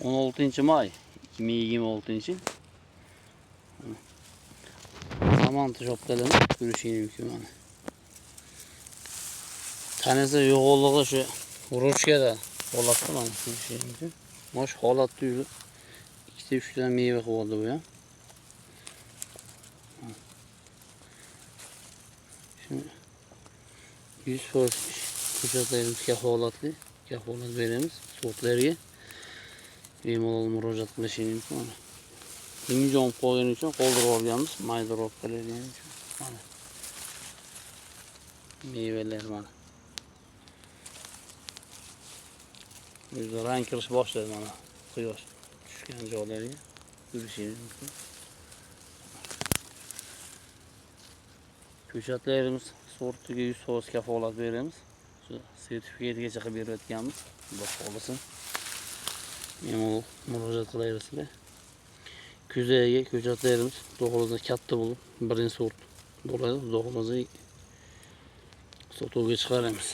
16-may 2026-yil. Samantha shoptalami ko'rishingiz mumkin mana. Tanasi yo'g'onligi shu ruchkada holatda mana ko'rishingiz mumkin. Mosh holatda yurib 2-3 ta meva qildi bu ham. Şimdi 100% ko'rsataylik kafolatli, kafolat beramiz sortlarga. Bemalol murojaat qilishingiz mumkin. Injon qo'ygan uchun qoldirib olganmiz, maydaroq qilgan uchun. Mana. Mevalar mana. O'zi rang kirish boshladi mana. Quyosh tushgan joylarga ko'rishingiz mumkin. Ko'chatlarimiz sortiga 100% kafolat beramiz. Shu sertifikatgacha qilib berayotganmiz. Xudo xolasa. Bemalol murojaat qilaverasizlar. Kuzaga ko'chatlarimiz to'g'rida katta bo'lib, birinchi sort bo'ladi. Xudo xolasa sotuvga chiqaramiz.